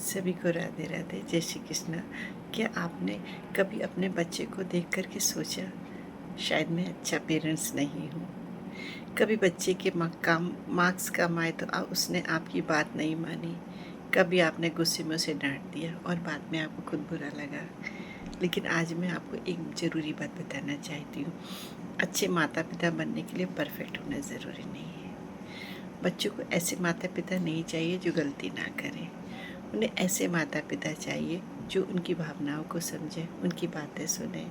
सभी को राधे राधे, जय श्री कृष्णा। क्या आपने कभी अपने बच्चे को देख कर के सोचा शायद मैं अच्छा पेरेंट्स नहीं हूँ? कभी बच्चे के मार्क्स कम आए तो उसने आपकी बात नहीं मानी। कभी आपने गुस्से में उसे डांट दिया और बाद में आपको खुद बुरा लगा। लेकिन आज मैं आपको एक ज़रूरी बात बताना चाहती हूँ। अच्छे माता पिता बनने के लिए परफेक्ट होना ज़रूरी नहीं है। बच्चों को ऐसे माता पिता नहीं चाहिए जो गलती ना करें। उन्हें ऐसे माता पिता चाहिए जो उनकी भावनाओं को समझें, उनकी बातें सुने,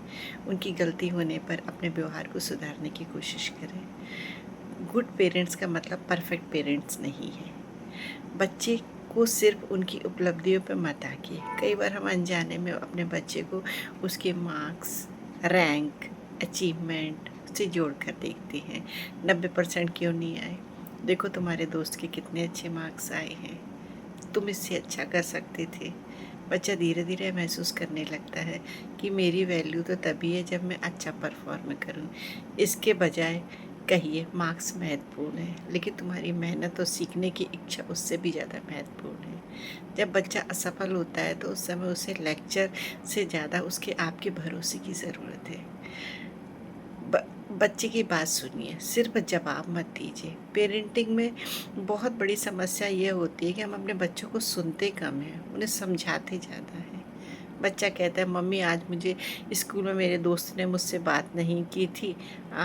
उनकी गलती होने पर अपने व्यवहार को सुधारने की कोशिश करें। गुड पेरेंट्स का मतलब परफेक्ट पेरेंट्स नहीं है। बच्चे को सिर्फ उनकी उपलब्धियों पर मत आंकिए। कई बार हम अनजाने में अपने बच्चे को उसके मार्क्स, रैंक, अचीवमेंट से जोड़ कर देखते हैं। 90% क्यों नहीं आए? देखो तुम्हारे दोस्त के कितने अच्छे मार्क्स आए हैं, तुम इससे अच्छा कर सकते थे। बच्चा धीरे धीरे महसूस करने लगता है कि मेरी वैल्यू तो तभी है जब मैं अच्छा परफॉर्म करूं। इसके बजाय कहिए मार्क्स महत्वपूर्ण है, लेकिन तुम्हारी मेहनत और सीखने की इच्छा उससे भी ज़्यादा महत्वपूर्ण है। जब बच्चा असफल होता है तो उस समय उसे लेक्चर से ज़्यादा उसके आपके भरोसे की ज़रूरत है। बच्चे की बात सुनिए, सिर्फ जवाब मत दीजिए। पेरेंटिंग में बहुत बड़ी समस्या ये होती है कि हम अपने बच्चों को सुनते कम हैं, उन्हें समझाते ज़्यादा हैं। बच्चा कहता है मम्मी आज मुझे स्कूल में मेरे दोस्त ने मुझसे बात नहीं की थी।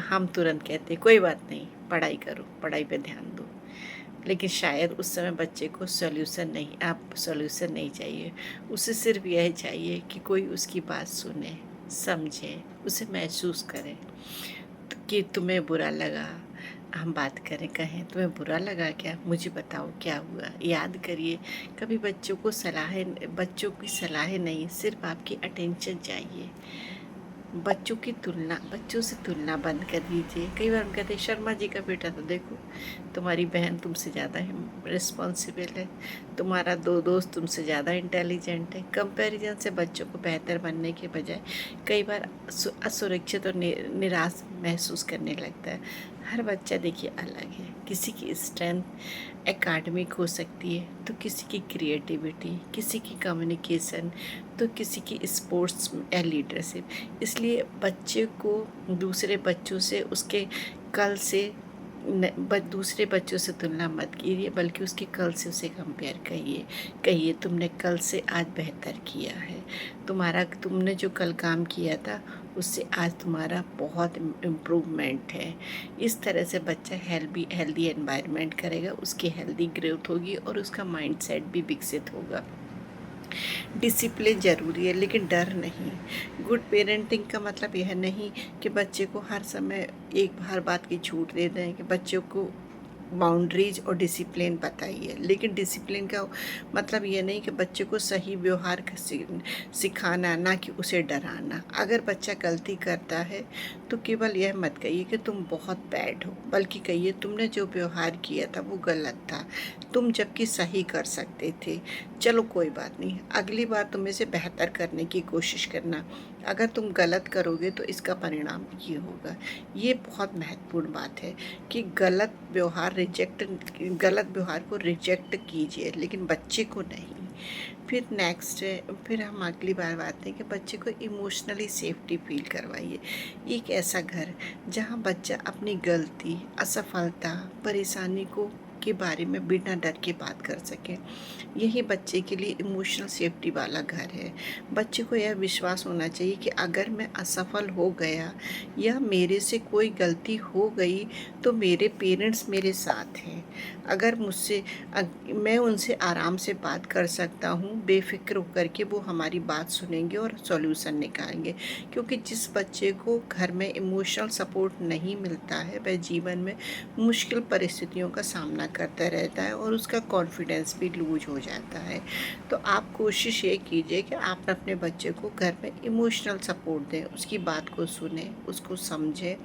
हम तुरंत कहते हैं कोई बात नहीं, पढ़ाई करो, पढ़ाई पे ध्यान दो। लेकिन शायद उस समय बच्चे को सॉल्यूशन नहीं चाहिए। उसे सिर्फ यह चाहिए कि कोई उसकी बात सुने, समझे, उसे महसूस करे कि तुम्हें बुरा लगा, हम बात करें, कहें तुम्हें बुरा लगा क्या, मुझे बताओ क्या हुआ। याद करिए, कभी बच्चों की सलाहें नहीं, सिर्फ आपकी अटेंशन चाहिए। बच्चों से तुलना बंद कर दीजिए। कई बार हम कहते हैं शर्मा जी का बेटा तो देखो, तुम्हारी बहन तुमसे ज़्यादा रिस्पॉन्सिबल है, तुम्हारा दो दोस्त तुमसे ज़्यादा इंटेलिजेंट है। कंपैरिजन से बच्चों को बेहतर बनने के बजाय कई बार असुरक्षित और निराश महसूस करने लगता है। हर बच्चा देखिए अलग है, किसी की स्ट्रेंथ एकेडमिक हो सकती है तो किसी की क्रिएटिविटी, किसी की कम्युनिकेशन तो किसी की स्पोर्ट्स या लीडरशिप। इसलिए बच्चे को दूसरे बच्चों से उसके कल से दूसरे बच्चों से तुलना मत कीजिए, बल्कि उसके कल से उसे कंपेयर कहिए तुमने कल से आज बेहतर किया है। तुमने जो कल काम किया था उससे आज तुम्हारा बहुत इम्प्रूवमेंट है। इस तरह से बच्चा हेल्दी एनवायरनमेंट करेगा, उसकी हेल्दी ग्रोथ होगी और उसका माइंडसेट भी विकसित होगा। डिसिप्लिन ज़रूरी है लेकिन डर नहीं। गुड पेरेंटिंग का मतलब यह नहीं कि बच्चे को हर समय हर बात की छूट दे दें, कि बच्चों को बाउंड्रीज और डिसिप्लिन बताइए। लेकिन डिसिप्लिन का मतलब ये नहीं कि बच्चे को सही व्यवहार सिखाना, ना कि उसे डराना। अगर बच्चा गलती करता है तो केवल यह मत कहिए कि तुम बहुत बैड हो, बल्कि कहिए तुमने जो व्यवहार किया था वो गलत था, तुम जबकि सही कर सकते थे। चलो कोई बात नहीं, अगली बार तुम इसे बेहतर करने की कोशिश करना। अगर तुम गलत करोगे तो इसका परिणाम ये होगा। ये बहुत महत्वपूर्ण बात है कि गलत व्यवहार को रिजेक्ट कीजिए, लेकिन बच्चे को नहीं। फिर हम अगली बार बात है कि बच्चे को इमोशनली सेफ्टी फील करवाइए। एक ऐसा घर जहाँ बच्चा अपनी गलती, असफलता, परेशानी के बारे में बिना डर के बात कर सके, यही बच्चे के लिए इमोशनल सेफ्टी वाला घर है। बच्चे को यह विश्वास होना चाहिए कि अगर मैं असफल हो गया या मेरे से कोई गलती हो गई तो मेरे पेरेंट्स मेरे साथ हैं। अगर मैं उनसे आराम से बात कर सकता हूँ, बेफिक्र होकर के वो हमारी बात सुनेंगे और सॉल्यूशन निकालेंगे। क्योंकि जिस बच्चे को घर में इमोशनल सपोर्ट नहीं मिलता है वह जीवन में मुश्किल परिस्थितियों का सामना करता रहता है और उसका कॉन्फिडेंस भी लूज हो जाता है। तो आप कोशिश ये कीजिए कि आप अपने बच्चे को घर में इमोशनल सपोर्ट दें, उसकी बात को सुने, उसको समझें।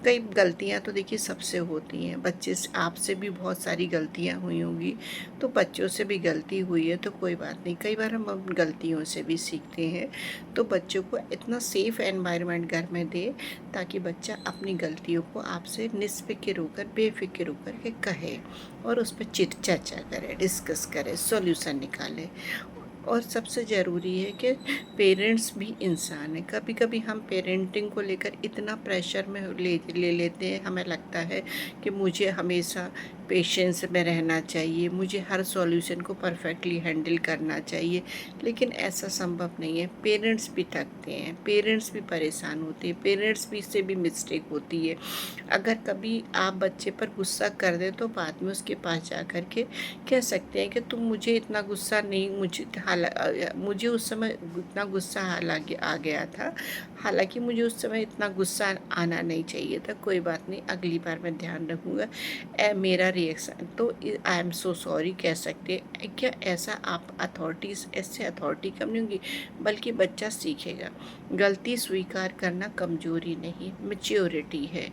कई गलतियां तो देखिए सबसे होती हैं, बच्चे से आपसे भी बहुत सारी गलतियां हुई होंगी, तो बच्चों से भी गलती हुई है तो कोई बात नहीं, कई बार हम अपनी गलतियों से भी सीखते हैं। तो बच्चों को इतना सेफ एनवायरनमेंट घर में दे ताकि बच्चा अपनी गलतियों को आपसे निस्फिक्र होकर, बेफिक्र होकर के कहे और उस पर चर्चा करे, डिस्कस करे, सॉल्यूशन निकाले। और सबसे ज़रूरी है कि पेरेंट्स भी इंसान हैं। कभी कभी हम पेरेंटिंग को लेकर इतना प्रेशर में ले लेते हैं, हमें लगता है कि मुझे हमेशा पेशेंस में रहना चाहिए, मुझे हर सॉल्यूशन को परफेक्टली हैंडल करना चाहिए, लेकिन ऐसा संभव नहीं है। पेरेंट्स भी थकते हैं, पेरेंट्स भी परेशान होते हैं, पेरेंट्स भी से भी मिस्टेक होती है। अगर कभी आप बच्चे पर गुस्सा कर दें तो बाद में उसके पास जा कर के कह सकते हैं कि तुम मुझे इतना गुस्सा नहीं, मुझे उस समय इतना गुस्सा हालांकि आ गया था, हालांकि मुझे उस समय इतना गुस्सा आना नहीं चाहिए था, कोई बात नहीं, अगली बार मैं ध्यान रखूँगा। मेरा रिएक्शन तो आई एम सो सॉरी कह सकते हैं। क्या ऐसा आप अथॉरिटीज़, ऐसे अथॉरिटी कम नहीं होगी, बल्कि बच्चा सीखेगा। गलती स्वीकार करना कमज़ोरी नहीं, मैच्योरिटी है।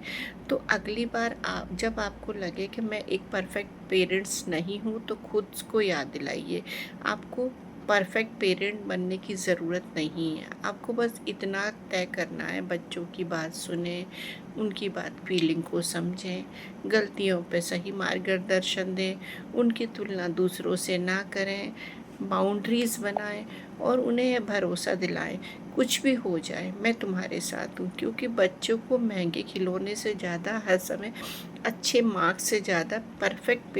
तो अगली बार आप, जब आपको लगे कि मैं एक परफेक्ट पेरेंट्स नहीं हूँ, तो खुद को याद दिलाइए, आपको परफेक्ट पेरेंट बनने की ज़रूरत नहीं है। आपको बस इतना तय करना है, बच्चों की बात सुने, उनकी बात फीलिंग को समझें, गलतियों पे सही मार्गदर्शन दें, उनकी तुलना दूसरों से ना करें, बाउंड्रीज़ बनाएं और उन्हें यह भरोसा दिलाएं, कुछ भी हो जाए मैं तुम्हारे साथ हूँ। क्योंकि बच्चों को महंगे खिलौने से ज़्यादा, हर समय अच्छे मार्क्स से ज़्यादा, परफेक्ट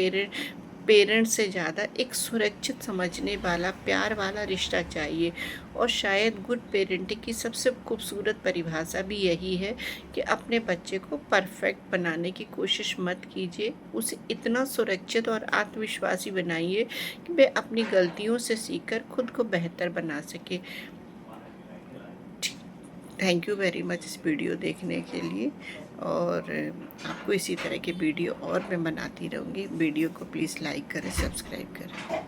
पेरेंट्स से ज़्यादा एक सुरक्षित, समझने वाला, प्यार वाला रिश्ता चाहिए। और शायद गुड पेरेंटिंग की सबसे खूबसूरत परिभाषा भी यही है कि अपने बच्चे को परफेक्ट बनाने की कोशिश मत कीजिए, उसे इतना सुरक्षित और आत्मविश्वासी बनाइए कि वह अपनी गलतियों से सीखकर खुद को बेहतर बना सके। थैंक यू वेरी मच इस वीडियो देखने के लिए, और आपको इसी तरह के वीडियो और मैं बनाती रहूँगी। वीडियो को प्लीज़ लाइक करें, सब्सक्राइब करें।